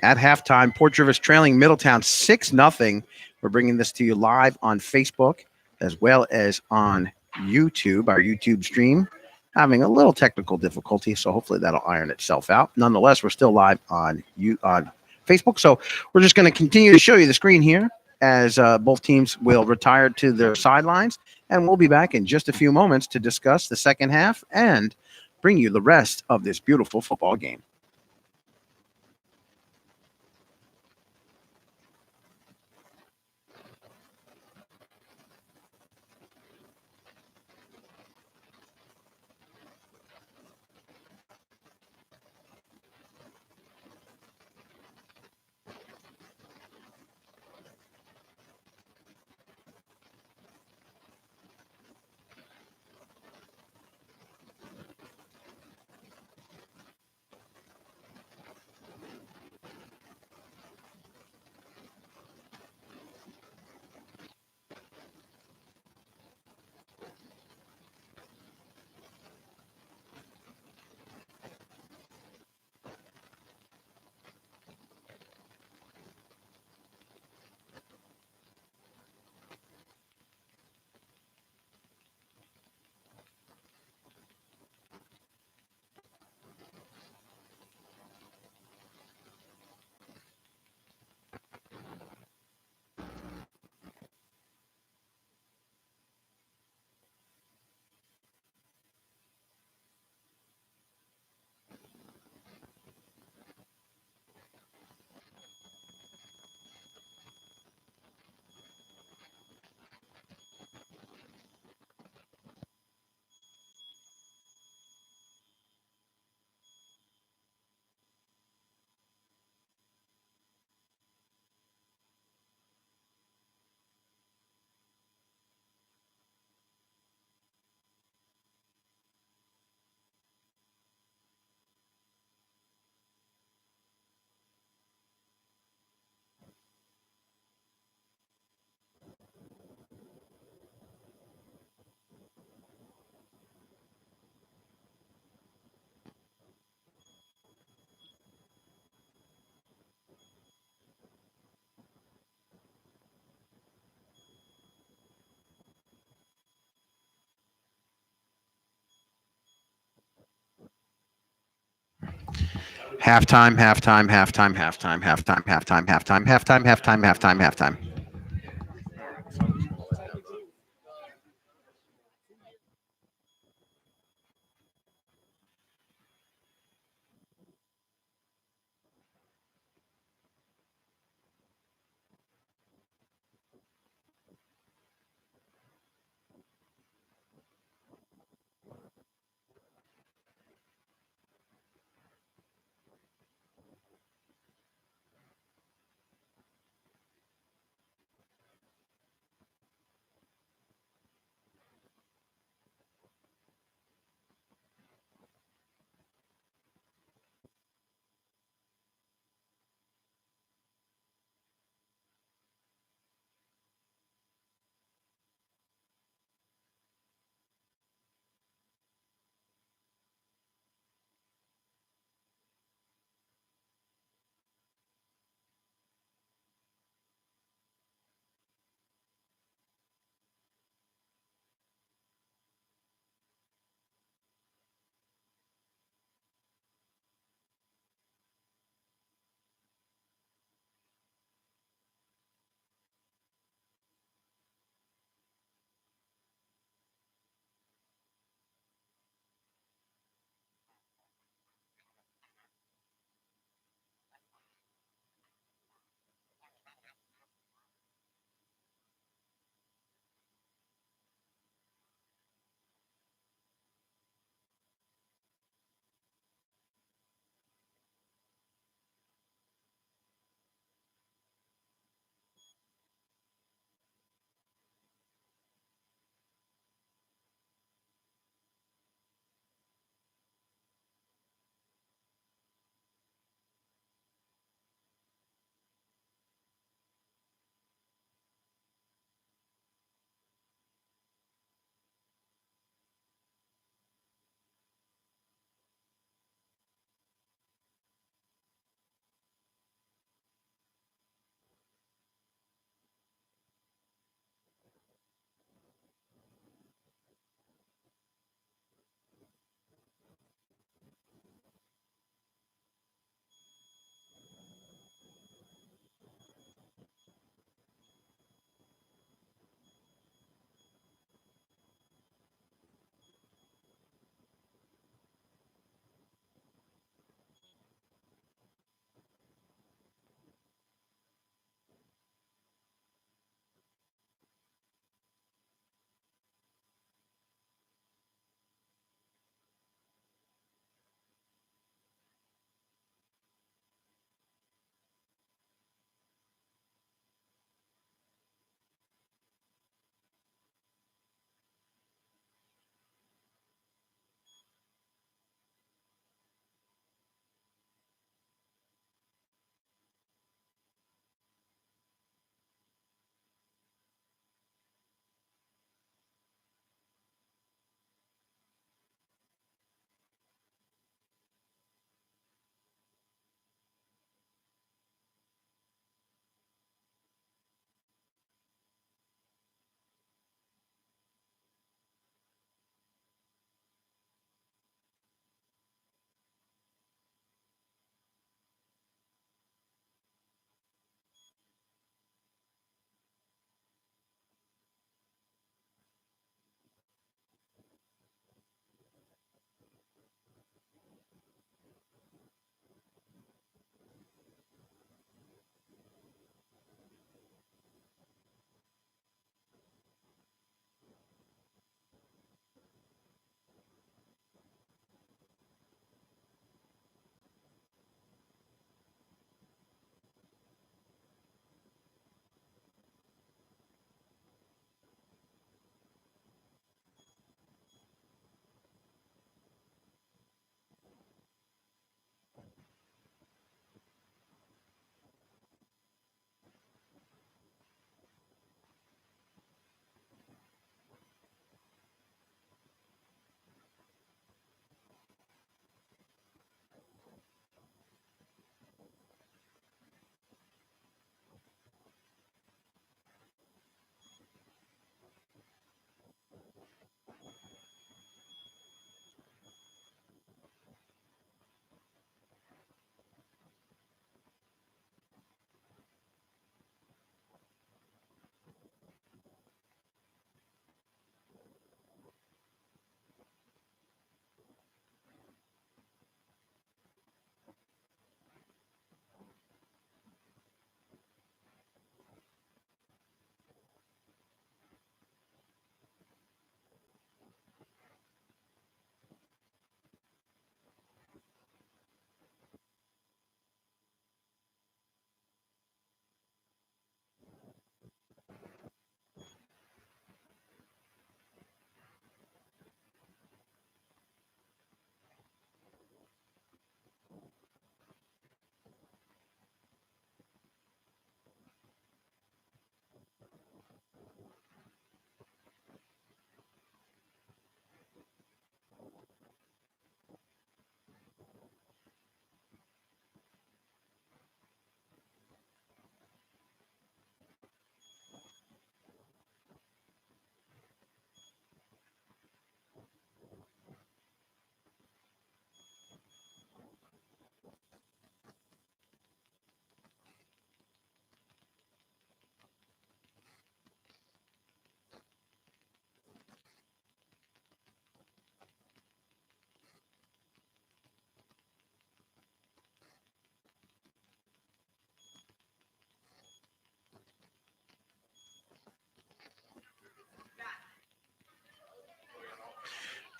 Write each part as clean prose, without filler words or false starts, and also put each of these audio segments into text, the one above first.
At halftime, Port Jervis trailing Middletown 6-0. We're bringing this to you live on Facebook as well as on YouTube, our YouTube stream. Having a little technical difficulty, so hopefully that'll iron itself out. Nonetheless, we're still live on Facebook, so we're just going to continue to show you the screen here as both teams will retire to their sidelines, and we'll be back in just a few moments to discuss the second half and bring you the rest of this beautiful football game. Halftime, halftime, halftime, halftime, halftime, halftime, halftime, halftime, halftime, halftime, halftime.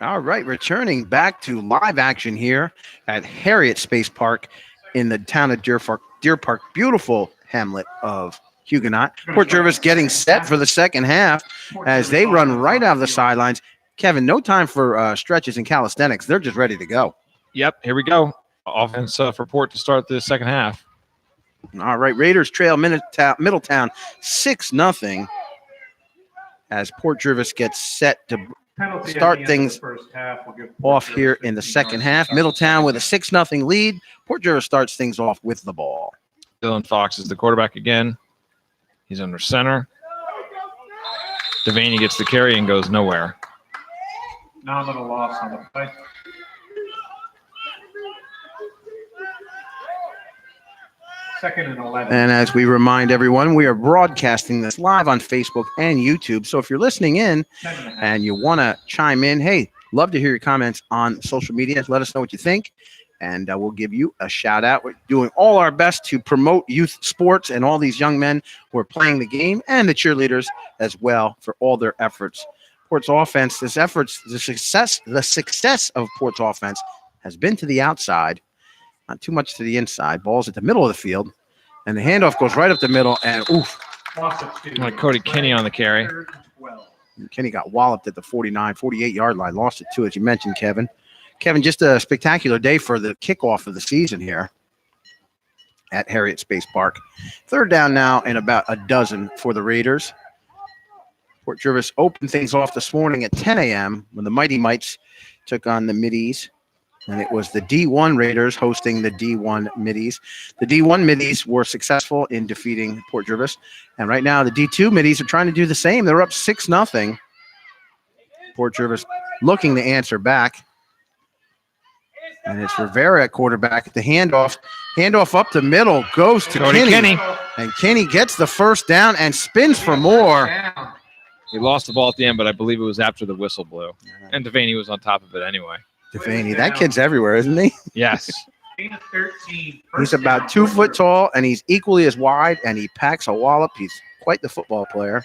All right, returning back to live action here at Harriet Space Park in the town of Deer Park, beautiful hamlet of Huguenot. Port Jervis getting set for the second half as they run right out of the sidelines. Kevin, no time for stretches and calisthenics. They're just ready to go. Yep, here we go. Offense for Port to start the second half. All right, Raiders trail Middletown 6-0 as Port Jervis gets set to start things off here in the second half. Middletown with a 6-0 lead. Port Jervis starts things off with the ball. Dylan Fox is the quarterback again. He's under center. Devaney gets the carry and goes nowhere. Nominal loss on the play. Second and 11. And as we remind everyone, we are broadcasting this live on Facebook and YouTube. So if you're listening in and you want to chime in, hey, love to hear your comments on social media. Let us know what you think, and we'll give you a shout out. We're doing all our best to promote youth sports and all these young men who are playing the game, and the cheerleaders as well for all their efforts. Port's offense, the success of Port's offense has been to the outside, not too much to the inside. Ball's at the middle of the field, and the handoff goes right up the middle, and oof. Like Cody Kinney on the carry. Kenny got walloped at the 48-yard line, lost it too, as you mentioned, Kevin. Kevin, just a spectacular day for the kickoff of the season here at Harriet Space Park. Third down now and about a dozen for the Raiders. Port Jervis opened things off this morning at 10 a.m. when the Mighty Mites took on the Middies, and it was the D1 Raiders hosting the D1 Middies. The D1 Middies were successful in defeating Port Jervis, and right now the D2 Middies are trying to do the same. They're up 6-0. Port Jervis looking to answer back, and it's Rivera at quarterback. The handoff up the middle goes to Kenny, and Kenny gets the first down and spins for more. He lost the ball at the end, but I believe it was after the whistle blew. And Devaney was on top of it anyway. Devaney, that kid's everywhere, isn't he? Yes. He's about 2 foot tall, and he's equally as wide, and he packs a wallop. He's quite the football player.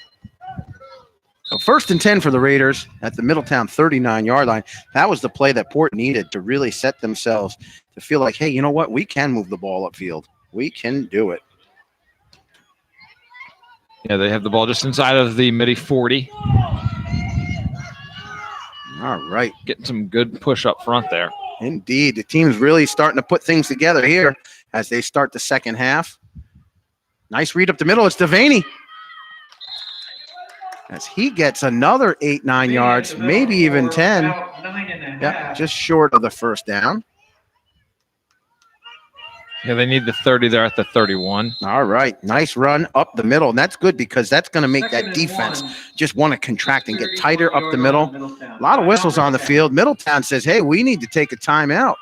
So 1st and 10 for the Raiders at the Middletown 39-yard line. That was the play that Port needed to really set themselves to feel like, hey, you know what? We can move the ball upfield. We can do it. Yeah, they have the ball just inside of the Midi 40. All right. Getting some good push up front there. Indeed. The team's really starting to put things together here as they start the second half. Nice read up the middle. It's Devaney. As he gets another 8-9 yards, maybe even 10. Yep, just short of the first down. Yeah, they need the 30 there at the 31. All right. Nice run up the middle. And that's good because that's going to make that defense just want to contract and get tighter up the middle. A lot of whistles on the field. Middletown says, hey, we need to take a timeout.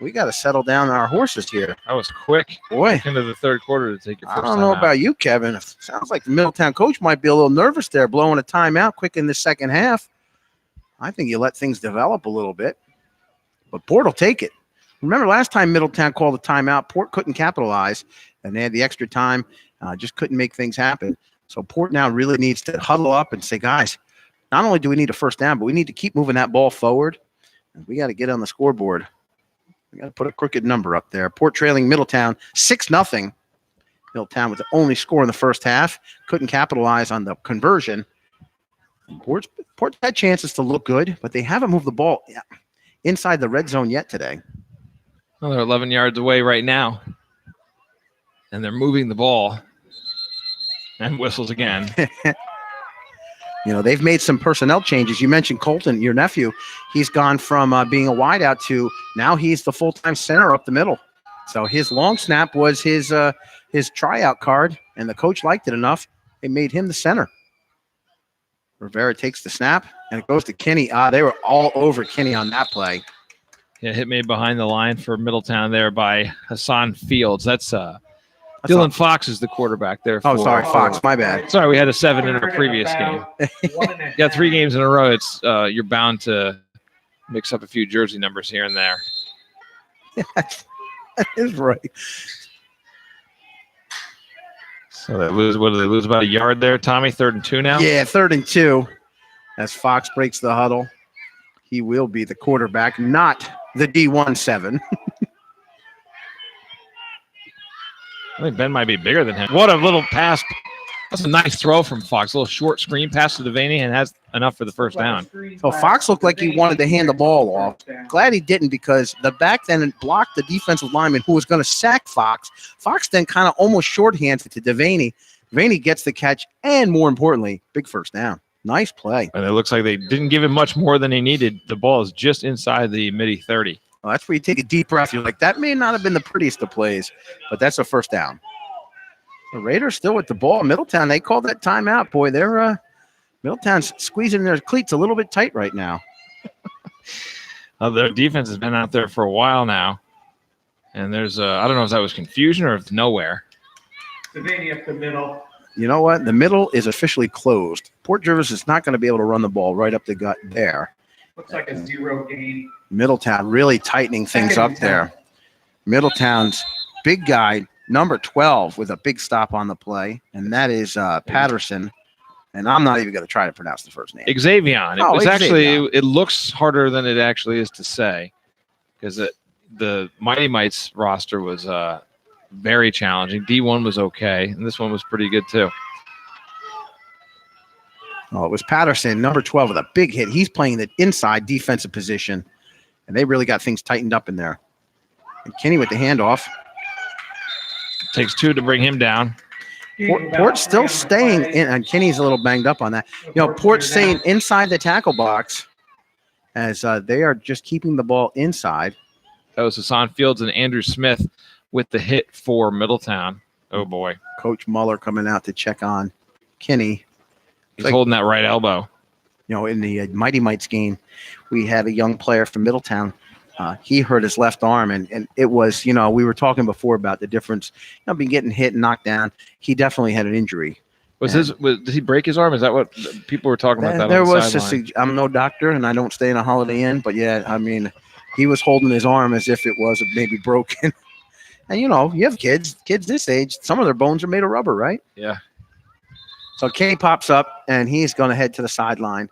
We got to settle down our horses here. That was quick. Boy. Into the third quarter to take your first I don't know about you, Kevin. It sounds like the Middletown coach might be a little nervous there, blowing a timeout quick in the second half. I think you let things develop a little bit. But Port will take it. Remember last time Middletown called a timeout, Port couldn't capitalize, and they had the extra time, just couldn't make things happen. So Port now really needs to huddle up and say, guys, not only do we need a first down, but we need to keep moving that ball forward. And we got to get on the scoreboard. We got to put a crooked number up there. Port trailing Middletown 6-0. Middletown with the only score in the first half. Couldn't capitalize on the conversion. Port's had chances to look good, but they haven't moved the ball inside the red zone yet today. Well, they're 11 yards away right now. And they're moving the ball. And whistles again. They've made some personnel changes. You mentioned Colton, your nephew. He's gone from being a wideout to now he's the full-time center up the middle. So his long snap was his tryout card, and the coach liked it enough. They made him the center. Rivera takes the snap, and it goes to Kinney. They were all over Kinney on that play. Yeah, hit made behind the line for Middletown there by Hassan Fields. That's Dylan Fox is the quarterback there. Oh, sorry, Fox. My bad. Sorry, we had a 7 in a previous game. Yeah, 3 games in a row. It's you're bound to mix up a few jersey numbers here and there. That is right. So they lose. What do they lose? About a yard there, Tommy. 3rd and 2 now. Yeah, 3rd and 2. As Fox breaks the huddle. he will be the quarterback, not the D-17. I think Ben might be bigger than him. What a little pass. That's a nice throw from Fox. A little short screen pass to Devaney and has enough for the first down. So Fox looked like he wanted to hand the ball off. Glad he didn't, because the back then blocked the defensive lineman who was going to sack Fox. Fox then kind of almost shorthands it to Devaney. Devaney gets the catch, and more importantly, big first down. Nice play. And it looks like they didn't give him much more than he needed. The ball is just inside the midi 30. Well, that's where you take a deep breath. You're like, that may not have been the prettiest of plays, but that's a first down. The Raiders still with the ball. Middletown, they called that timeout. Boy, they're Middletown's squeezing their cleats a little bit tight right now. Their defense has been out there for a while now. And there's, I don't know if that was confusion or if nowhere. Devaney up the middle. You know what? The middle is officially closed. Port Jervis is not going to be able to run the ball right up the gut there. Looks like a 0 gain. Middletown really tightening things up there. Middletown's big guy, number 12, with a big stop on the play, and that is Patterson. And I'm not even going to try to pronounce the first name. Xavion. Oh, It was actually, Xavion. it looks harder than it actually is to say, because the Mighty Mites roster was very challenging. D1 was okay, and this one was pretty good too. Oh, it was Patterson, number 12, with a big hit. He's playing the inside defensive position, and they really got things tightened up in there. And Kenny with the handoff. Takes 2 to bring him down. Port's still staying in, and Kenny's a little banged up on that. You know, Port's staying inside the tackle box as they are just keeping the ball inside. That was Hassan Fields and Andrew Smith with the hit for Middletown. Oh, boy. Coach Muller coming out to check on Kenny. He's holding that right elbow. You know, in the Mighty Mites game, we had a young player from Middletown. He hurt his left arm, and it was, you know, we were talking before about the difference, you know, being getting hit and knocked down. He definitely had an injury. Did he break his arm? Is that what people were talking about? There on the was sideline? I'm no doctor, and I don't stay in a Holiday Inn, but yeah, I mean, he was holding his arm as if it was maybe broken. And, you know, you have kids this age, some of their bones are made of rubber, right? Yeah. So Kenny pops up, and he's going to head to the sideline,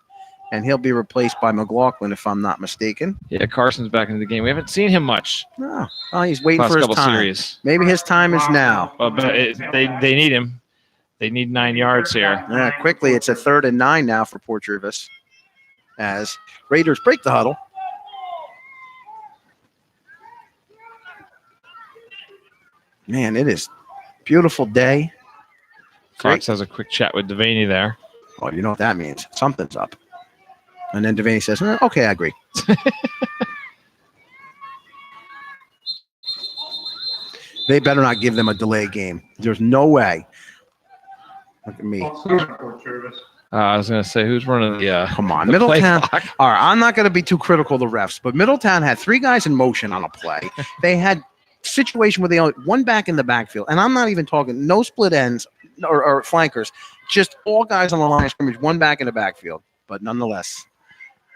and he'll be replaced by McLaughlin, if I'm not mistaken. Yeah, Carson's back into the game. We haven't seen him much. No, well, he's waiting Last for his couple time. series. Maybe his time is now. But they need him. They need 9 yards here. Yeah, quickly, it's a 3rd and 9 now for Port Jervis as Raiders break the huddle. Man, it is a beautiful day. Fox has a quick chat with Devaney there. Oh, you know what that means. Something's up. And then Devaney says, okay, I agree. They better not give them a delay game. There's no way. Look at me. I was going to say, who's running the Come on, the play Middletown. clock? All right, I'm not going to be too critical of the refs, but Middletown had 3 guys in motion on a play. They had situation where they only one back in the backfield, and I'm not even talking no split ends or flankers, just all guys on the line of scrimmage, one back in the backfield. But nonetheless,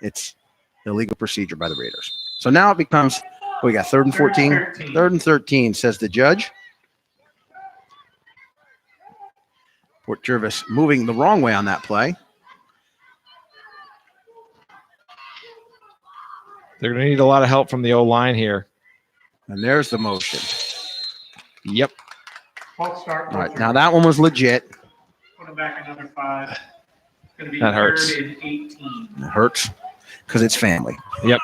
it's illegal procedure by the Raiders. So now it becomes, we got 3rd and 14, 3rd and 13, says the judge. Port Jervis moving the wrong way on that play. They're going to need a lot of help from the O-line here. And there's the motion. Yep. False start. All right, now that one was legit. Put him back another 5. It's going to be That hurts. 3rd and 18. It hurts because it's family. Yep.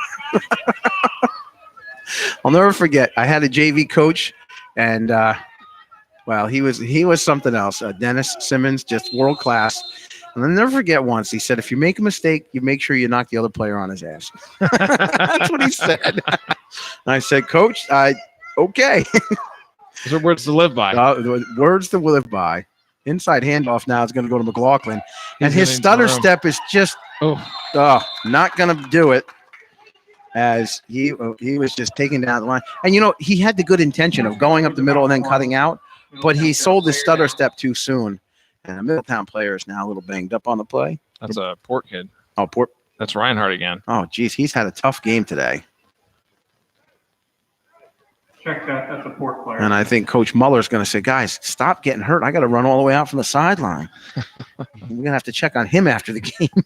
I'll never forget. I had a JV coach, and well, he was something else. Dennis Simmons, just world class. And I'll never forget once he said, "If you make a mistake, you make sure you knock the other player on his ass." That's what he said. And I said, "Coach, okay." Those are words to live by. Words to live by. Inside handoff now is going to go to McLaughlin, and He's his in stutter for him. step is just not going to do it. As he was just taking down the line. And, you know, he had the good intention of going up the middle and then cutting out, but he sold his stutter step too soon. And the Middletown player is now a little banged up on the play. That's a Port kid. Oh, That's Reinhardt again. Oh, geez, he's had a tough game today. Check that. That's a Port player. And I think Coach Muller's going to say, guys, stop getting hurt. I got to run all the way out from the sideline. We're going to have to check on him after the game.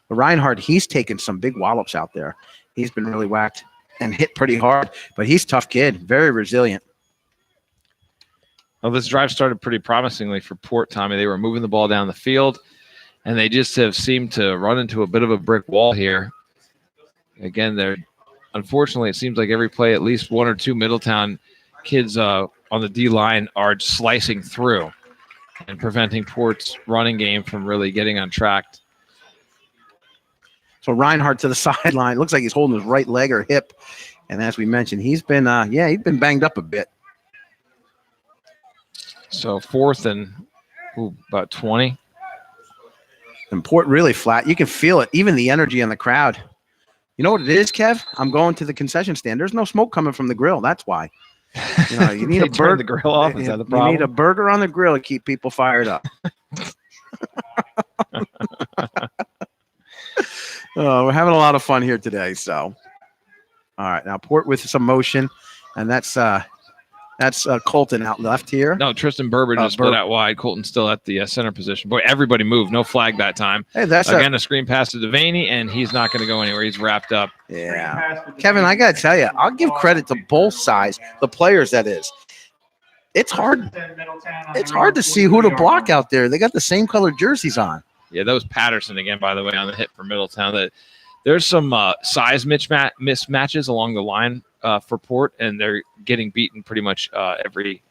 But Reinhardt, he's taken some big wallops out there. He's been really whacked and hit pretty hard, but he's a tough kid, very resilient. Well, this drive started pretty promisingly for Port, Tommy. They were moving the ball down the field, and they just have seemed to run into a bit of a brick wall here. Again, unfortunately, it seems like every play, at least one or two Middletown kids on the D line are slicing through and preventing Port's running game from really getting on track. So Reinhardt to the sideline. Looks like he's holding his right leg or hip. And as we mentioned, he's been banged up a bit. So 4th and about 20. And Port really flat. You can feel it, even the energy in the crowd. You know what it is, Kev? I'm going to the concession stand. There's no smoke coming from the grill. That's why. You need a burger. The grill off. Is that the problem? You need a burger on the grill to keep people fired up. We're having a lot of fun here today. So, all right, now Port with some motion, and that's Colton out left here. No, Tristan Berber just split out wide. Colton's still at the center position. Boy, everybody moved. No flag that time. Hey, that's a screen pass to Devaney, and he's not going to go anywhere. He's wrapped up. Yeah, Kevin, I got to tell you, I'll give credit to both sides, the players. That is, it's hard. It's hard to see who to block out there. They got the same colored jerseys on. Yeah, that was Patterson again, by the way, on the hit for Middletown. There's some size mismatches along the line for Port, and they're getting beaten pretty much every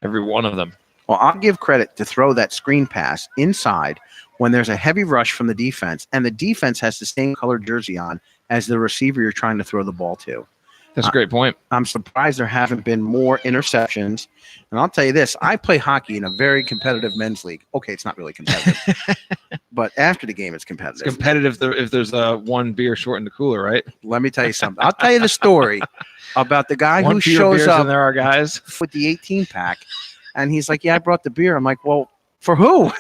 one of them. Well, I'll give credit to throw that screen pass inside when there's a heavy rush from the defense, and the defense has the same colored jersey on as the receiver you're trying to throw the ball to. That's a great point. I'm surprised there haven't been more interceptions. And I'll tell you this, I play hockey in a very competitive men's league. Okay, it's not really competitive. But after the game, it's competitive. It's competitive if there's one beer short in the cooler, right? Let me tell you something. I'll tell you the story about the guy who shows up there are guys with the 18-pack. And he's like, yeah, I brought the beer. I'm like, well, for who?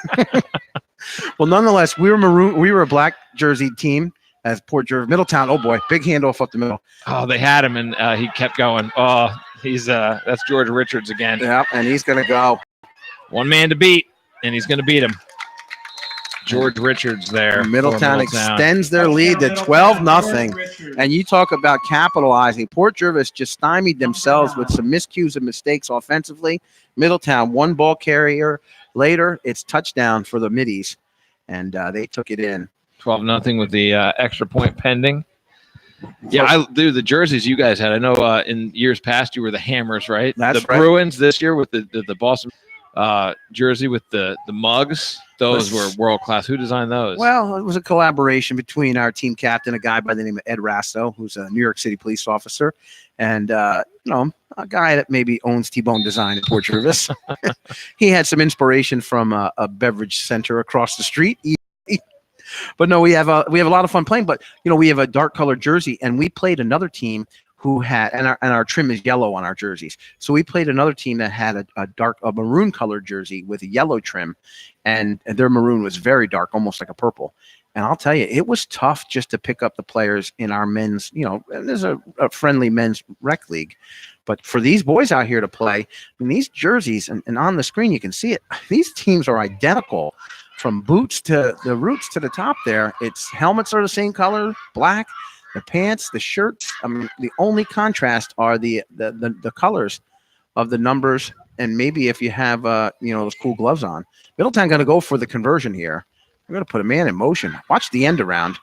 Well, nonetheless, we were maroon. We were a black jersey team. As Port Jervis, Middletown, oh boy, big handoff up the middle. Oh, they had him, and he kept going. Oh, that's George Richards again. Yeah, and he's going to go. One man to beat, and he's going to beat him. George Richards there. Middletown extends their lead to 12-0. And you talk about capitalizing. Port Jervis just stymied themselves with some miscues and mistakes offensively. Middletown, one ball carrier later, it's touchdown for the Middies, and they took it in. 12-0 with the extra point pending. Yeah, I do the jerseys you guys had. I know in years past you were the Hammers, right? That's the right. Bruins this year with the Boston jersey with the mugs. Those were world class. Who designed those? Well, it was a collaboration between our team captain, a guy by the name of Ed Rasso, who's a New York City police officer, and a guy that maybe owns T-Bone Design in Port Jervis. He had some inspiration from a beverage center across the street. But no, we have a lot of fun playing. But we have a dark colored jersey, and we played another team who had, and our trim is yellow on our jerseys. So we played another team that had a maroon colored jersey with a yellow trim, and their maroon was very dark, almost like a purple. And I'll tell you, it was tough just to pick up the players in our men's. There's a friendly men's rec league, but for these boys out here to play, I mean, these jerseys, and on the screen you can see it. These teams are identical. From boots to the roots to the top there, it's helmets are the same color, black, the pants, the shirts. I mean, the only contrast are the colors of the numbers, and maybe if you have those cool gloves on. Middletown going to go for the conversion here. We're going to put a man in motion. Watch the end around.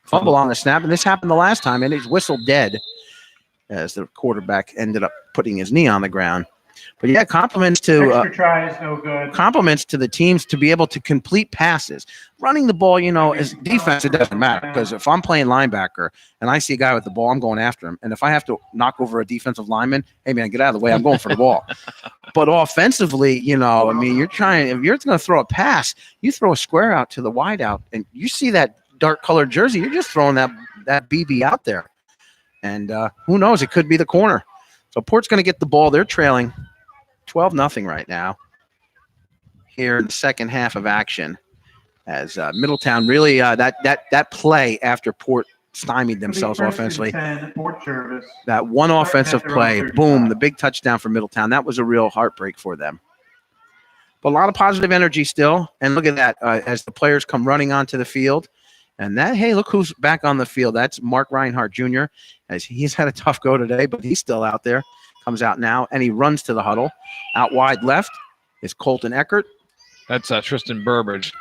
Fumble on the snap, and this happened the last time, and he's whistled dead as the quarterback ended up putting his knee on the ground. But yeah, compliments to extra tries, no good. Compliments to the teams to be able to complete passes. Running the ball, as defense, it doesn't matter, because if I'm playing linebacker and I see a guy with the ball, I'm going after him. And if I have to knock over a defensive lineman, hey man, get out of the way. I'm going for the ball. But offensively, you're trying. If you're going to throw a pass, you throw a square out to the wide out, and you see that dark colored jersey. You're just throwing that BB out there, and who knows? It could be the corner. So Port's going to get the ball. They're trailing 12-0 right now here in the second half of action, as Middletown really that play after Port stymied themselves offensively. That one offensive play, boom, the big touchdown for Middletown. That was a real heartbreak for them. But a lot of positive energy still. And look at that as the players come running onto the field. And that, hey, look who's back on the field. That's Mark Reinhardt Jr. As he's had a tough go today, but he's still out there. Comes out now, and he runs to the huddle. Out wide left is Colton Eckert. That's Tristan Burbridge.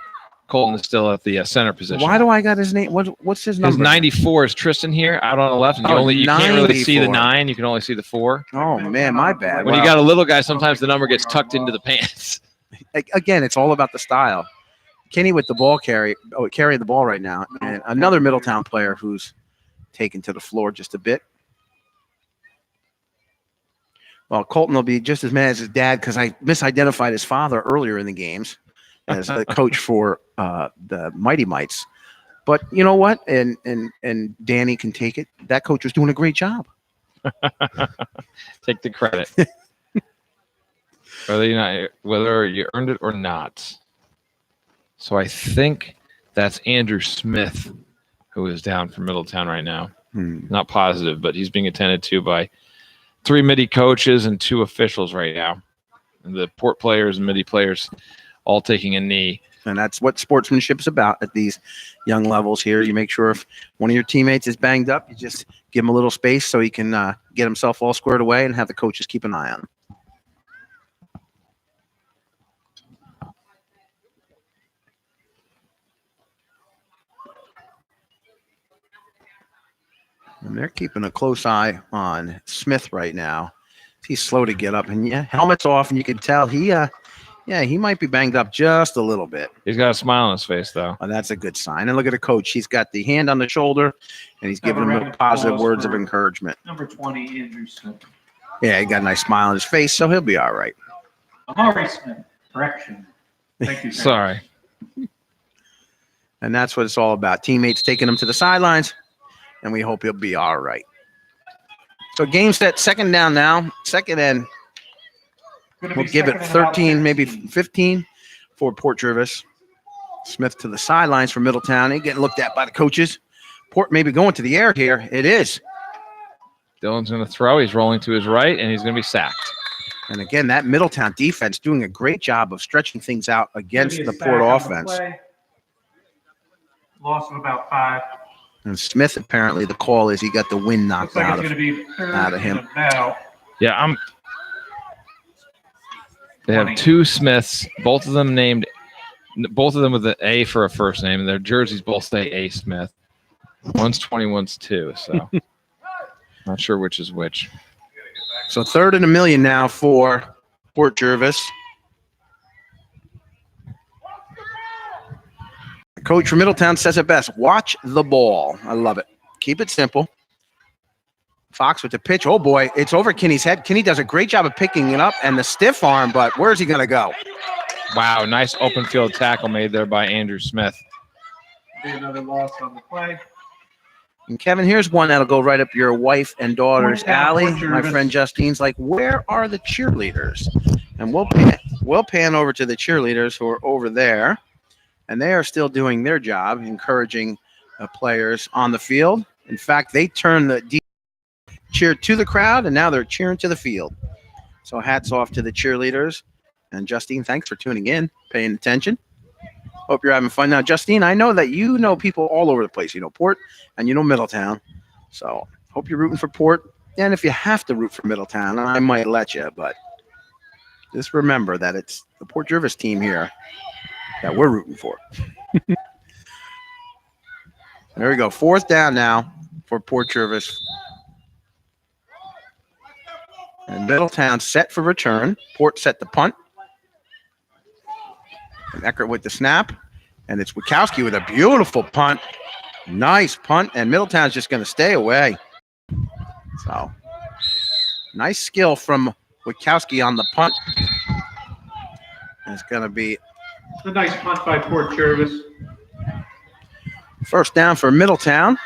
Colton is still at the center position. Why do I got his name? What's his number? His 94 is Tristan here, out on the left. And you can't really see the 9. You can only see the 4. Oh, man, my bad. When you got a little guy, sometimes the number gets tucked into the pants. Again, it's all about the style. Kenny with the ball carrying the ball right now. And another Middletown player who's taken to the floor just a bit. Well, Colton will be just as mad as his dad because I misidentified his father earlier in the games as the coach for the Mighty Mites. But you know what? And Danny can take it. That coach was doing a great job. Take the credit. Whether you earned it or not. So I think that's Andrew Smith, who is down for Middletown right now. Not positive, but he's being attended to by 3 Midi coaches and 2 officials right now. And the Port players and Midi players all taking a knee. And that's what sportsmanship's about at these young levels here. You make sure if one of your teammates is banged up, you just give him a little space so he can get himself all squared away and have the coaches keep an eye on him. And they're keeping a close eye on Smith right now. He's slow to get up, and helmet's off, and you can tell he might be banged up just a little bit. He's got a smile on his face, though. Oh, that's a good sign. And look at the coach. He's got the hand on the shoulder, and he's giving him positive words of encouragement. Number 20, Andrew Smith. Yeah, he got a nice smile on his face, so he'll be all right. Amari Smith. Correction. Thank you. Sorry. And that's what it's all about. Teammates taking him to the sidelines, and we hope he'll be all right. So game set, second down now. Second and we'll give it 13, maybe 15 for Port Jervis. Smith to the sidelines for Middletown. He getting looked at by the coaches. Port maybe going to the air here. It is. Dylan's going to throw. He's rolling to his right, and he's going to be sacked. And again, that Middletown defense doing a great job of stretching things out against the Port offense. Loss of about 5. And Smith, apparently, the call is he got the wind knocked Looks like out it's of going to be out of him. Yeah, They have 2 Smiths, both of them with an A for a first name, and their jerseys both say A Smith. One's 20, one's 2, so not sure which is which. So 3rd and $1 million now for Port Jervis. The coach from Middletown says it best. Watch the ball. I love it. Keep it simple. Fox with the pitch. Oh, boy. It's over Kinney's head. Kinney does a great job of picking it up and the stiff arm, but where's he going to go? Wow, nice open field tackle made there by Andrew Smith. Be another loss on the play. And, Kevin, here's one that'll go right up your wife and daughter's alley. My friend Justine's like, where are the cheerleaders? And we'll pan over to the cheerleaders who are over there. And they are still doing their job, encouraging players on the field. In fact, they turned the cheer to the crowd, and now they're cheering to the field. So hats off to the cheerleaders. And Justine, thanks for tuning in, paying attention. Hope you're having fun. Now, Justine, I know that you know people all over the place. You know Port and you know Middletown. So hope you're rooting for Port. And if you have to root for Middletown, I might let you. But just remember that it's the Port Jervis team here that we're rooting for. There we go. 4th down now for Port Jervis. And Middletown set for return. Port set the punt. And Eckert with the snap. And it's Wachowski with a beautiful punt. Nice punt. And Middletown's just going to stay away. So, nice skill from Wachowski on the punt. And it's going to be a nice punt by Port Jervis. First down for Middletown.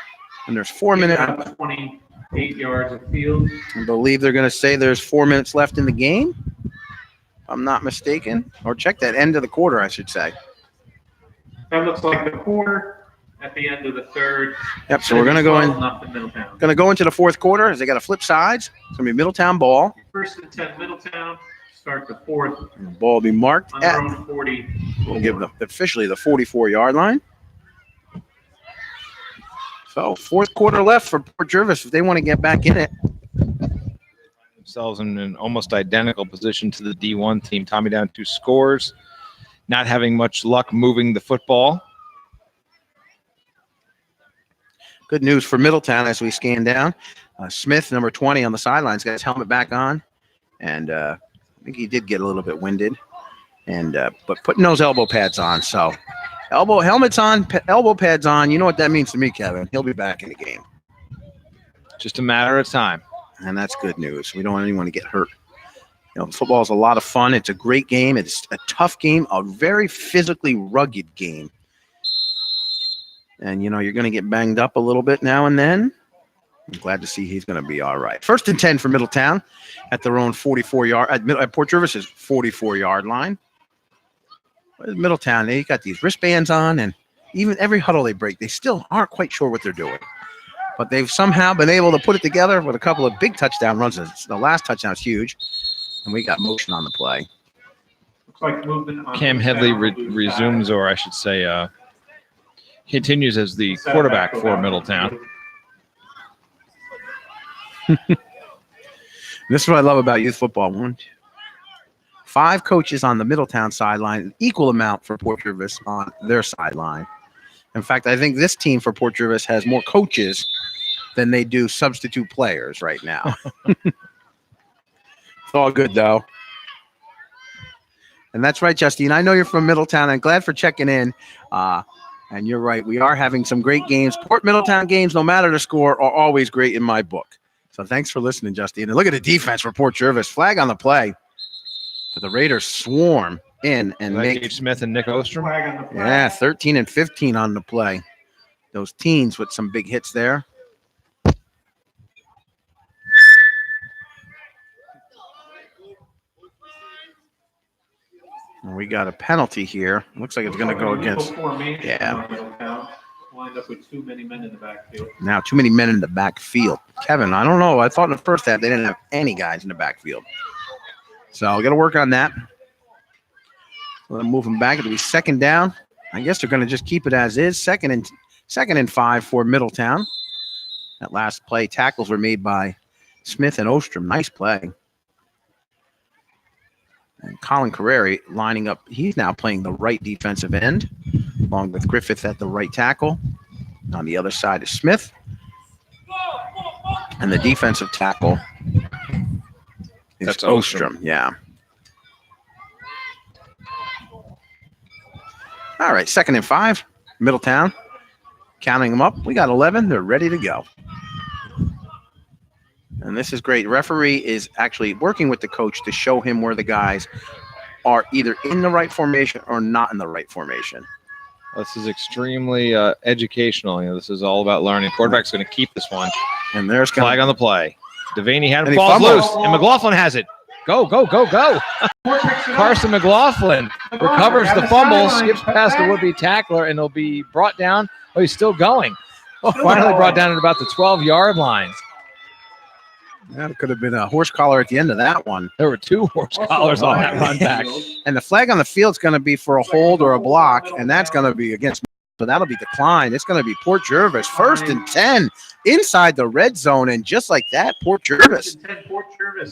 And there's 4 minutes. 28 yards of field. I believe they're going to say there's 4 minutes left in the game. If I'm not mistaken. Or check that end of the quarter, I should say. That looks like the quarter at the end of the 3rd. Yep, so we're going to go into the 4th quarter as they got to flip sides. It's going to be Middletown ball. 1st and 10 Middletown. Start the 4th. And the ball will be marked on at their own 40. We'll give them officially the 44-yard line. So fourth quarter left for Port Jervis if they want to get back in it. Themselves in an almost identical position to the D1 team. Tommy down 2 scores, not having much luck moving the football. Good news for Middletown as we scan down. Smith, number 20 on the sidelines, got his helmet back on. And I think he did get a little bit winded. And but putting those elbow pads on. So helmets on, elbow pads on. You know what that means to me, Kevin. He'll be back in the game. Just a matter of time. And that's good news. We don't want anyone to get hurt. You know, football is a lot of fun. It's a great game. It's a tough game, a very physically rugged game. And, you know, you're going to get banged up a little bit now and then. I'm glad to see he's going to be all right. 1st and 10 for Middletown at their own 44-yard, at Port Jervis's 44-yard line. Middletown, they got these wristbands on, and even every huddle they break, they still aren't quite sure what they're doing. But they've somehow been able to put it together with a couple of big touchdown runs. The last touchdown is huge, and we got motion on the play. Looks like movement on Cam Headley resumes, or I should say continues as the quarterback for Middletown. This is what I love about youth football. 5 coaches on the Middletown sideline, equal amount for Port Jervis on their sideline. In fact, I think this team for Port Jervis has more coaches than they do substitute players right now. It's all good, though. And that's right, Justine. I know you're from Middletown. I'm glad for checking in. And you're right. We are having some great games. Port Middletown games, no matter the score, are always great in my book. So thanks for listening, Justine. And look at the defense for Port Jervis. Flag on the play. But the Raiders swarm in and make Gabe Smith and Nick Ostrom. Yeah, 13 and 15 on the play. Those teens with some big hits there. And we got a penalty here. Looks like it's going to go against. Yeah. Lined up with too many men in the backfield. Now, too many men in the backfield. Kevin, I don't know. I thought in the first half they didn't have any guys in the backfield. So I'll got to work on that. We'll move them back. It'll be 2nd down. I guess they're going to just keep it as is. Second and 5 for Middletown. That last play, tackles were made by Smith and Ostrom. Nice play. And Colin Carreri lining up. He's now playing the right defensive end, along with Griffith at the right tackle. On the other side is Smith. And the defensive tackle is That's Ostrom. Yeah. All right, 2nd and 5. Middletown. Counting them up. We got 11. They're ready to go. And this is great. Referee is actually working with the coach to show him where the guys are either in the right formation or not in the right formation. This is extremely educational. You know, this is all about learning. Quarterback's going to keep this one. And there's Flag on the play. Devaney had him, And he falls fumbles. loose, and McLaughlin has it. Go, go, go, go. Carson McLaughlin recovers the fumble, skips past the would-be tackler, and he'll be brought down. Oh, he's still going. Finally brought down at about the 12-yard line. That could have been a horse collar at the end of that one. There were 2 horse collars on that run back. And the flag on the field is going to be for a hold or a block, and that's going to be against. So that'll be declined. It's going to be Port Jervis. 1st and 10 inside the red zone, and just like that, Port Jervis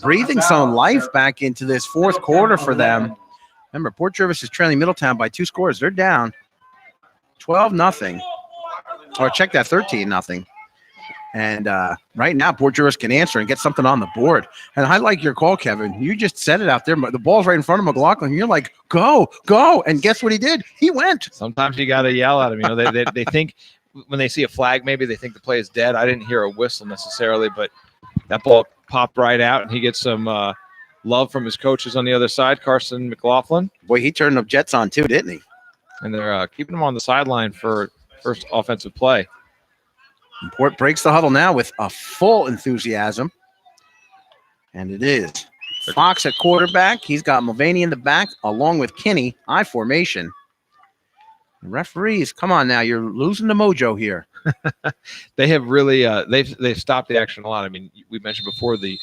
breathing some life back into this 4th quarter for them. Remember, Port Jervis is trailing Middletown by 2 scores. They're down 12-0. Or check that, 13-0. And right now, Port Jervis can answer and get something on the board. And I like your call, Kevin. You just said it out there. The ball's right in front of McLaughlin. You're like, go, go. And guess what he did? He went. Sometimes you got to yell at him. You know, they think when they see a flag, maybe they think the play is dead. I didn't hear a whistle necessarily, but that ball popped right out, and he gets some love from his coaches on the other side, Carson McLaughlin. Boy, he turned the Jets on too, didn't he? And they're keeping him on the sideline for first offensive play. And Port breaks the huddle now with a full enthusiasm. And it is Fox at quarterback. He's got Mulvaney in the back, along with Kinney, I formation. Referees, come on now. You're losing the mojo here. They have really they've stopped the action a lot. I mean, we mentioned before the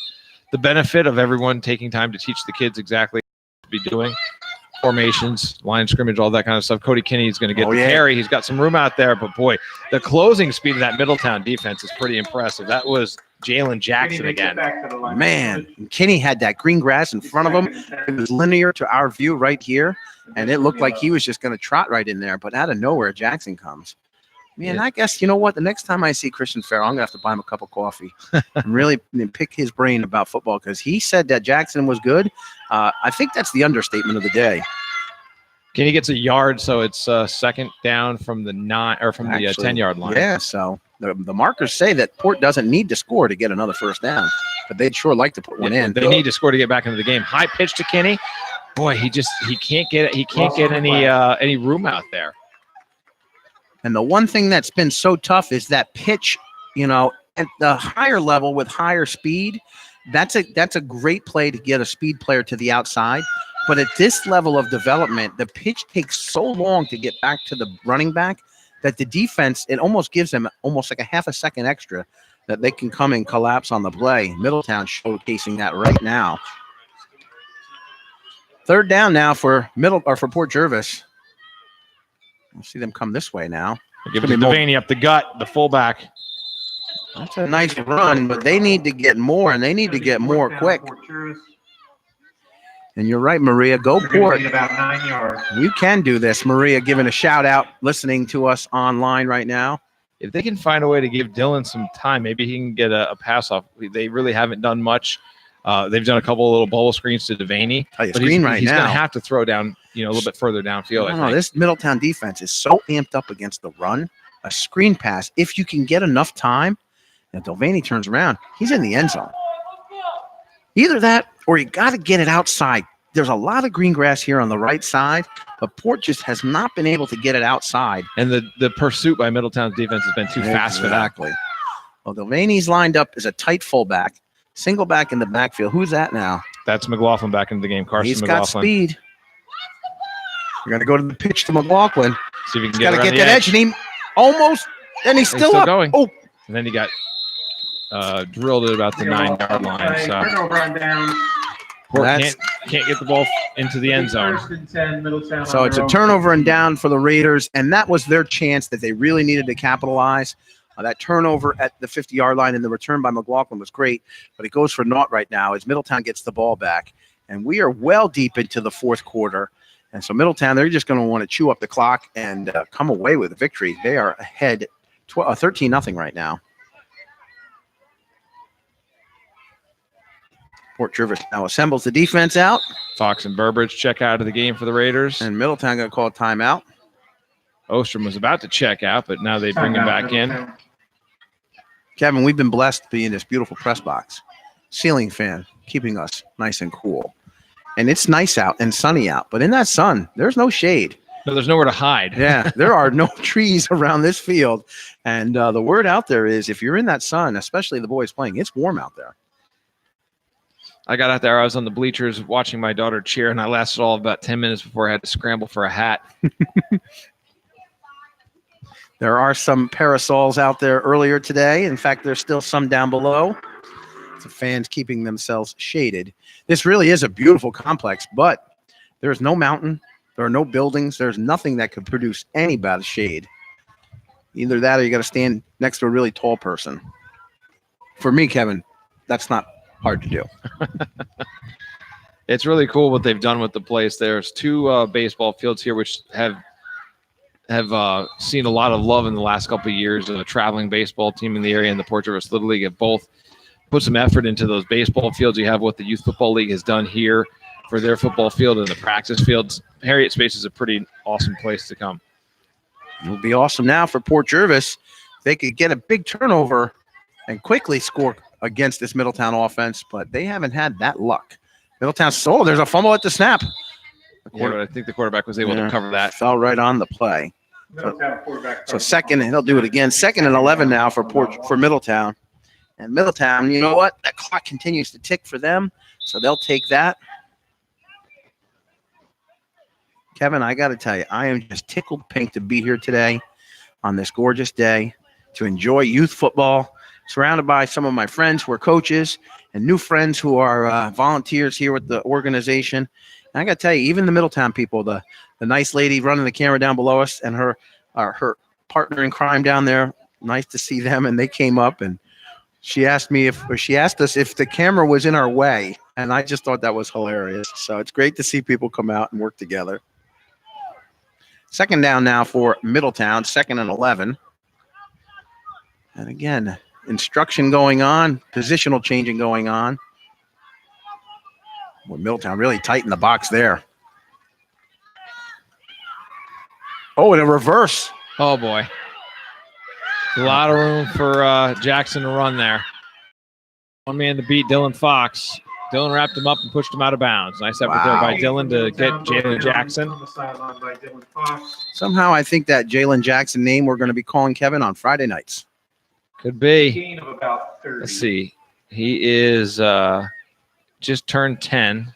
benefit of everyone taking time to teach the kids exactly what to be doing. formations, line of scrimmage, all that kind of stuff. Cody Kinney is going to get the yeah. carry. He's got some room out there, but boy, the closing speed of that Middletown defense is pretty impressive. That was Jalen Jackson again. Man, Kinney had that green grass in front of him. It was linear to our view right here, and it looked like he was just going to trot right in there, but out of nowhere, Jackson comes. Man, I guess, you know what? The next time I see Christian Farrell, I'm going to have to buy him a cup of coffee and really pick his brain about football because he said that Jackson was good. I think that's the understatement of the day. Kenny gets a yard, so it's second down from the 10-yard line. Yeah, so the markers say that Port doesn't need to score to get another first down, but they'd sure like to put one in. They need to score to get back into the game. High pitch to Kenny. Boy, he can't get it. He can't get any room out there. And the one thing that's been so tough is that pitch, at the higher level with higher speed, that's a great play to get a speed player to the outside. But at this level of development, the pitch takes so long to get back to the running back that the defense, it almost gives them almost like a half a second extra that they can come and collapse on the play. Middletown showcasing that right now. Third down now for Port Jervis. We'll see them come this way now. Give it to Devaney up the gut, the fullback. That's a nice run, but they need to get more, and they need to get more quick. And you're right, Maria. Go Port. About 9 yards. You can do this. Maria giving a shout out, listening to us online right now. If they can find a way to give Dylan some time, maybe he can get a pass off. They really haven't done much. They've done a couple of little bubble screens to Devaney. But he's going to have to throw down, a little bit further downfield. I think. This Middletown defense is so amped up against the run. A screen pass, if you can get enough time, and Devaney turns around, he's in the end zone. Either that, or you got to get it outside. There's a lot of green grass here on the right side, but Port just has not been able to get it outside. And the pursuit by Middletown's defense has been too fast for that. Exactly. Well, Devaney's lined up as a tight fullback. Single back in the backfield. Who's that now? That's McLaughlin back into the game. Carson He's McLaughlin. got speed. We're going to go to the pitch to McLaughlin. See if he can Got to get the that edge. And he almost, and he's still up. Going. Oh. And then he got drilled at about the 9-yard line. So Port can't get the ball into the end zone. So it's a turnover and down for the Raiders, and that was their chance that they really needed to capitalize. That turnover at the 50-yard line and the return by McLaughlin was great, but it goes for naught right now as Middletown gets the ball back. And we are well deep into the fourth quarter. And so Middletown, they're just going to want to chew up the clock and come away with a victory. They are ahead 13-0 right now. Port Jervis now assembles the defense out. Fox and Burbridge check out of the game for the Raiders. And Middletown going to call a timeout. Ostrom was about to check out, but now they bring him back in. Kevin, we've been blessed to be in this beautiful press box. Ceiling fan keeping us nice and cool. And it's nice out and sunny out, but in that sun, there's no shade. No, there's nowhere to hide. Yeah, there are no trees around this field. And the word out there is if you're in that sun, especially the boys playing, it's warm out there. I got out there. I was on the bleachers watching my daughter cheer, and I lasted all of about 10 minutes before I had to scramble for a hat. There are some parasols out there earlier today. In fact, there's still some down below. The fans keeping themselves shaded. This really is a beautiful complex, but there's no mountain. There are no buildings. There's nothing that could produce any bad shade. Either that or you got to stand next to a really tall person. For me, Kevin, that's not hard to do. It's really cool what they've done with the place. There's two baseball fields here which have seen a lot of love in the last couple of years. A traveling baseball team in the area and the Port Jervis Little League have both put some effort into those baseball fields. You have what the Youth Football League has done here for their football field and the practice fields. Harriet Space is a pretty awesome place to come. It would be awesome now for Port Jervis. They could get a big turnover and quickly score against this Middletown offense, but they haven't had that luck. Middletown, there's a fumble at the snap. I think the quarterback was able to cover that. Fell right on the play. So second, and he'll do it again. 2nd and 11 now for Middletown. And Middletown, you know what? That clock continues to tick for them, so they'll take that. Kevin, I got to tell you, I am just tickled pink to be here today on this gorgeous day to enjoy youth football. surrounded by some of my friends who are coaches and new friends who are volunteers here with the organization. And I got to tell you, even the Middletown people, the nice lady running the camera down below us and her partner in crime down there, nice to see them. And they came up and she asked us if the camera was in our way. And I just thought that was hilarious. So it's great to see people come out and work together. Second down now for Middletown, 2nd and 11. And again, instruction going on, positional changing going on. Well, Middletown really tightened the box there. Oh, and a reverse. Oh, boy. A lot of room for Jackson to run there. One man to beat Dylan Fox. Dylan wrapped him up and pushed him out of bounds. Nice effort there by Dylan to get Jalen Jackson. On the sideline by Dylan Fox. Somehow I think that Jalen Jackson name we're going to be calling Kevin on Friday nights. Could be. Gain of about 30. Let's see. He is just turned 10.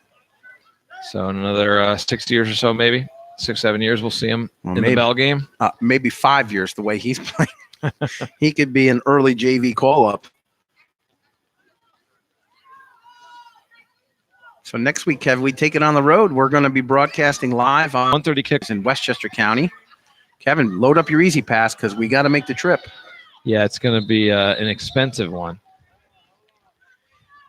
So in another 6 years or so, maybe 6, 7 years, we'll see him in the Bell game. Maybe 5 years the way he's playing. He could be an early JV call-up. So next week, Kevin, we take it on the road. We're going to be broadcasting live on 1:30 kicks in Westchester County. Kevin, load up your Easy Pass because we got to make the trip. Yeah, it's going to be an expensive one.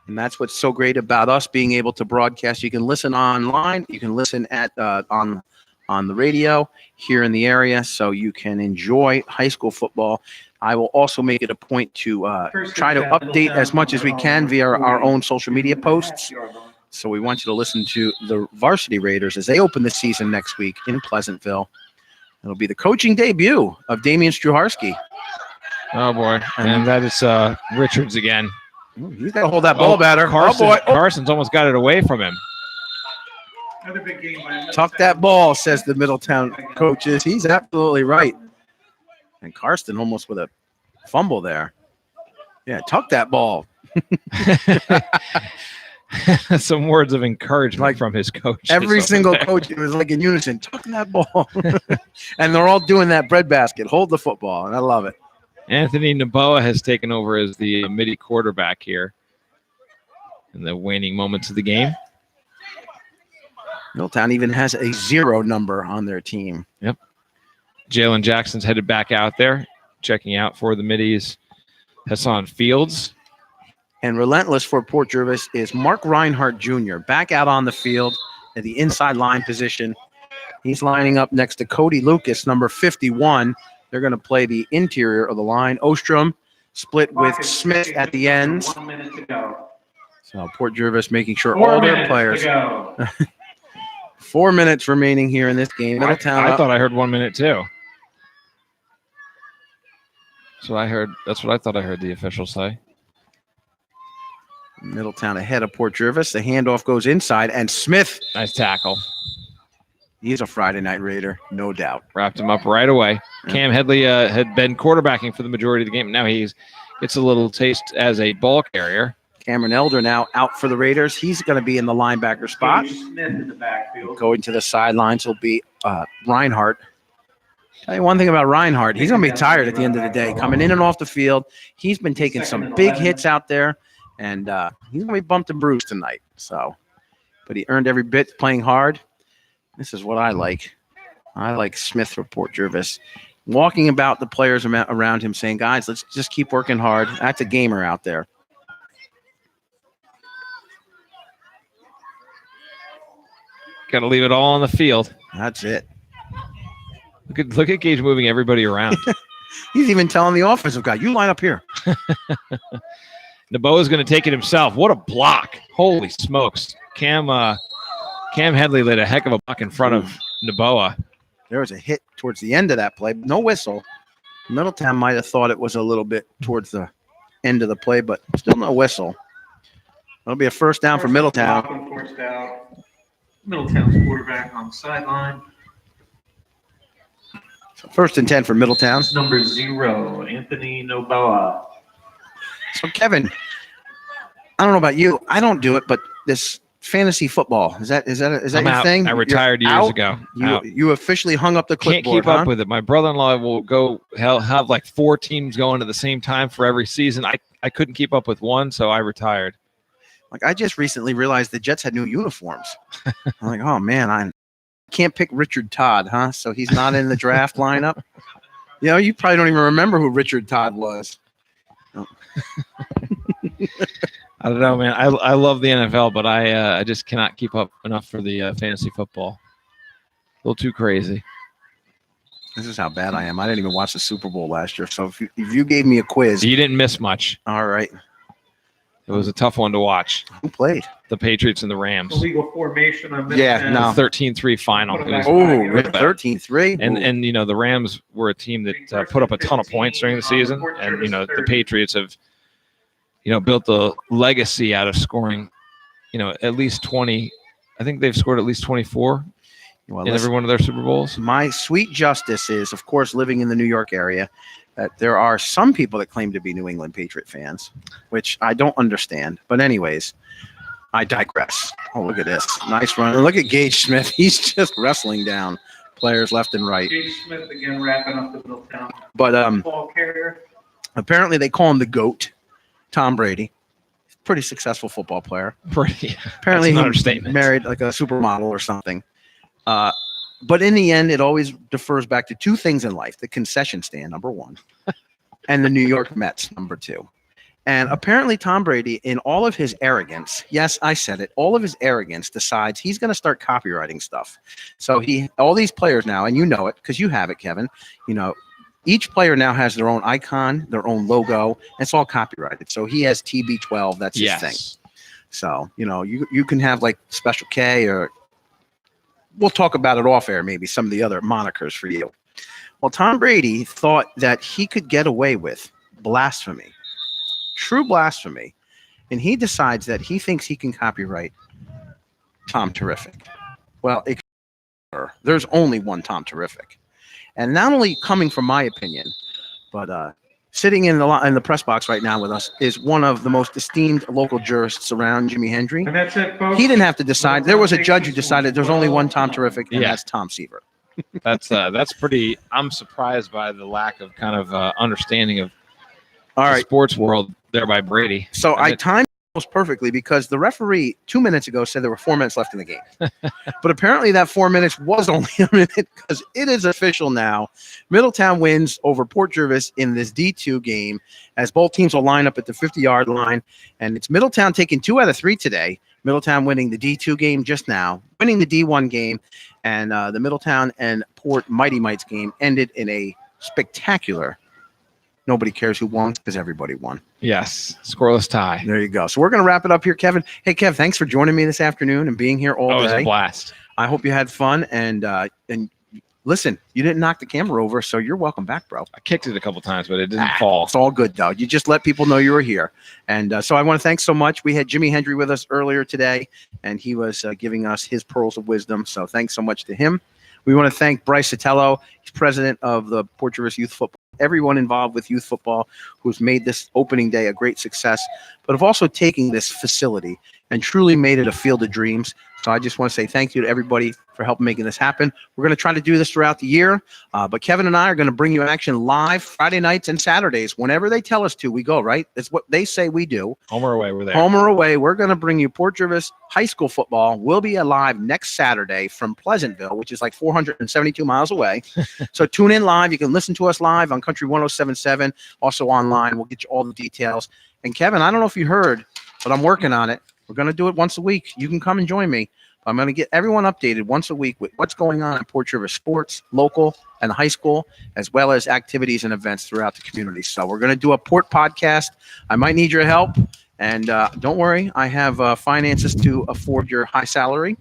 And that's what's so great about us being able to broadcast. You can listen online. You can listen at on the radio here in the area, so you can enjoy high school football. I will also make it a point to try to update as much as we can via our own social media posts. So we want you to listen to the Varsity Raiders as they open the season next week in Pleasantville. It'll be the coaching debut of Damian Struharski. Oh, boy. And that is Richards again. He's got to hold that ball better. Carson, Oh, boy. Carson's almost got it away from him. Another big game by Tuck that ball, says the Middletown coaches. He's absolutely right. And Karsten almost with a fumble there. Yeah, tuck that ball. Some words of encouragement from his coach. Every single coach, it was like in unison, tuck that ball. And they're all doing that breadbasket. Hold the football, and I love it. Anthony Naboa has taken over as the midi quarterback here in the waning moments of the game. Middletown even has a 0 number on their team. Yep. Jalen Jackson's headed back out there, checking out for the middies. Hassan Fields. And relentless for Port Jervis is Mark Reinhardt Jr. back out on the field at the inside line position. He's lining up next to Cody Lucas, number 51. They're going to play the interior of the line. Ostrom split with Smith at the ends. 1 minute to go. So Port Jervis making sure 4 all their minutes players. to go. 4 minutes remaining here in this game. Middletown. I thought I heard 1 minute too. So I heard. That's what I thought I heard the official say. Middletown ahead of Port Jervis. The handoff goes inside, and Smith. Nice tackle. He's a Friday Night Raider, no doubt. Wrapped him up right away. Cam Headley had been quarterbacking for the majority of the game. Now he gets a little taste as a ball carrier. Cameron Elder now out for the Raiders. He's going to be in the linebacker spot. Smith in the backfield. Going to the sidelines will be Reinhardt. Tell you one thing about Reinhardt. He's going to be tired at the end of the day. Coming in and off the field. He's been taking some big hits out there. And he's going to be bumped and bruised tonight. So, but he earned every bit playing hard. This is what I like. I like Smith for Port Jervis. Walking about the players around him saying, guys, let's just keep working hard. That's a gamer out there. Got to leave it all on the field. That's it. Look at Gage moving everybody around. He's even telling the offensive guy, you line up here. Naboa's going to take it himself. What a block. Holy smokes. Cam Headley laid a heck of a block in front of Naboa. There was a hit towards the end of that play. No whistle. Middletown might have thought it was a little bit towards the end of the play, but still no whistle. It'll be a first down for Middletown. Forced out. Middletown's quarterback on the sideline. So 1st and 10 for Middletown. Number 0, Anthony Noboa. So, Kevin, I don't know about you. I don't do it, but this fantasy football, is that I'm your out. thing? I retired years ago. You officially hung up the Can't clipboard, keep up with it. My brother-in-law will go have like 4 teams going at the same time for every season. I couldn't keep up with one, so I retired. Like, I just recently realized the Jets had new uniforms. I'm like, oh man, I can't pick Richard Todd, huh? So he's not in the draft lineup. You probably don't even remember who Richard Todd was. Oh. I don't know, man. I love the NFL, but I just cannot keep up enough for the fantasy football. A little too crazy. This is how bad I am. I didn't even watch the Super Bowl last year. So if you gave me a quiz. You didn't miss much. All right. It was a tough one to watch. Who played? The Patriots and the Rams. Illegal formation on Yeah, no. 13-3 final. Oh, 13-3. And the Rams were a team that put up a ton of points during the season. And, the Patriots have, built a legacy out of scoring, at least 20. I think they've scored at least 24 in every one of their Super Bowls. My sweet justice is, of course, living in the New York area, that there are some people that claim to be New England Patriot fans, which I don't understand. But anyways, I digress. Oh, look at this. Nice run. And look at Gage Smith. He's just wrestling down players left and right. Gage Smith again wrapping up the Middletown. But ball carrier. Apparently they call him the GOAT, Tom Brady. Pretty successful football player. Apparently he married like a supermodel or something. But in the end, it always defers back to two things in life: the concession stand, number one, and the New York Mets, number two. And apparently Tom Brady, in all of his arrogance, yes, I said it, all of his arrogance, decides he's going to start copywriting stuff. So all these players now, and you know it because you have it, Kevin, each player now has their own icon, their own logo, and it's all copyrighted. So he has TB12, that's his thing. So, you can have like Special K, or we'll talk about it off air, maybe some of the other monikers for you. Well, Tom Brady thought that he could get away with blasphemy, true blasphemy, and he decides that he thinks he can copyright Tom Terrific. Well, there's only one Tom Terrific. And not only coming from my opinion, but sitting in the press box right now with us is one of the most esteemed local jurists around, Jimmy Hendry. And that's it, folks. He didn't have to decide. There was a judge who decided there's only one Tom Terrific, and that's Tom Seaver. That's pretty. I'm surprised by the lack of kind of understanding of the sports world there by Brady. So I timed almost perfectly because the referee 2 minutes ago said there were 4 minutes left in the game. But apparently that 4 minutes was only a minute because it is official now. Middletown wins over Port Jervis in this D2 game as both teams will line up at the 50-yard line. And it's Middletown taking 2 out of 3 today. Middletown winning the D2 game just now, winning the D1 game. And the Middletown and Port Mighty Mites game ended in a spectacular nobody cares who won because everybody won. Yes, scoreless tie. There you go. So we're going to wrap it up here, Kevin. Hey, Kev, thanks for joining me this afternoon and being here all day. It was a blast. I hope you had fun. And listen, you didn't knock the camera over, so you're welcome back, bro. I kicked it a couple times, but it didn't fall. It's all good, though. You just let people know you were here. And so I want to thank so much. We had Jimmy Hendry with us earlier today, and he was giving us his pearls of wisdom. So thanks so much to him. We want to thank Bryce Sotelo. He's president of the Port Jervis Youth Football. Everyone involved with youth football who's made this opening day a great success, but have also taken this facility and truly made it a field of dreams. So I just want to say thank you to everybody for helping making this happen. We're going to try to do this throughout the year, but Kevin and I are going to bring you action live Friday nights and Saturdays. Whenever they tell us to, we go, right? It's what they say we do. Home or away, we're there. Home or away, we're going to bring you Port Jervis High School football. We'll be alive next Saturday from Pleasantville, which is like 472 miles away. So tune in live. You can listen to us live on Country 107.7, also online. We'll get you all the details. And Kevin, I don't know if you heard, but I'm working on it. We're going to do it once a week. You can come and join me. I'm going to get everyone updated once a week with what's going on in Port Jervis sports, local and high school, as well as activities and events throughout the community. So we're going to do a Port podcast. I might need your help. And don't worry, I have finances to afford your high salary.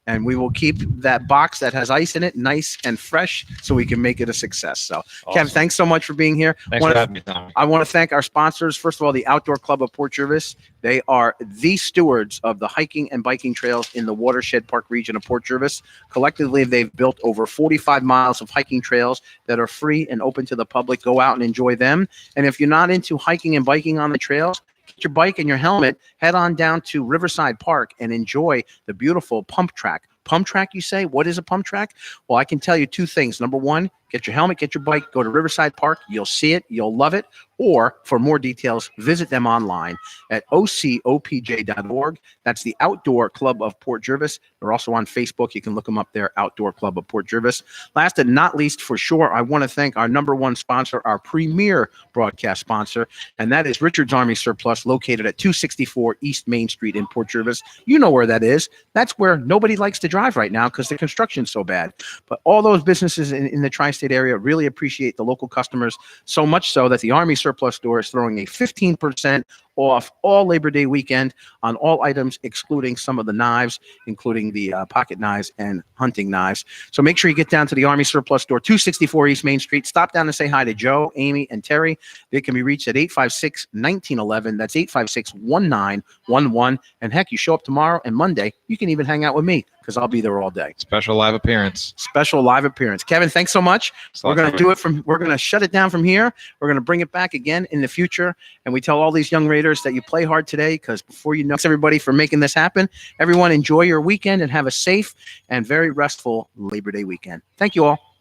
And we will keep that box that has ice in it nice and fresh so we can make it a success. So, awesome. Kev, thanks so much for being here. Thanks for having me, Tommy. I want to thank our sponsors. First of all, the Outdoor Club of Port Jervis. They are the stewards of the hiking and biking trails in the Watershed Park region of Port Jervis. Collectively, they've built over 45 miles of hiking trails that are free and open to the public. Go out and enjoy them. And if you're not into hiking and biking on the trails, get your bike and your helmet, head on down to Riverside Park and enjoy the beautiful pump track. Pump track, you say? What is a pump track? Well, I can tell you two things. Number one, Get your helmet, get your bike, go to Riverside Park. You'll see it. You'll love it. Or for more details, visit them online at ocopj.org. That's the Outdoor Club of Port Jervis. They're also on Facebook. You can look them up there, Outdoor Club of Port Jervis. Last and not least, for sure, I want to thank our number one sponsor, our premier broadcast sponsor, and that is Richard's Army Surplus, located at 264 East Main Street in Port Jervis. You know where that is. That's where nobody likes to drive right now because the construction's so bad. But all those businesses in the tri-state area really appreciate the local customers, so much so that the Army Surplus store is throwing a 15% off all Labor Day weekend on all items, excluding some of the knives, including the pocket knives and hunting knives. So make sure you get down to the Army Surplus store, 264 East Main Street. Stop down and say hi to Joe, Amy, and Terry. They can be reached at 856-1911. That's 856-1911. And heck, you show up tomorrow and Monday, you can even hang out with me because I'll be there all day. Special live appearance. Special live appearance. Kevin, thanks so much. We're going to do it we're going to shut it down from here. We're going to bring it back again in the future. And we tell all these young Raiders that you play hard today, because before you know, thanks everybody for making this happen. Everyone enjoy your weekend and have a safe and very restful Labor Day weekend. Thank you all.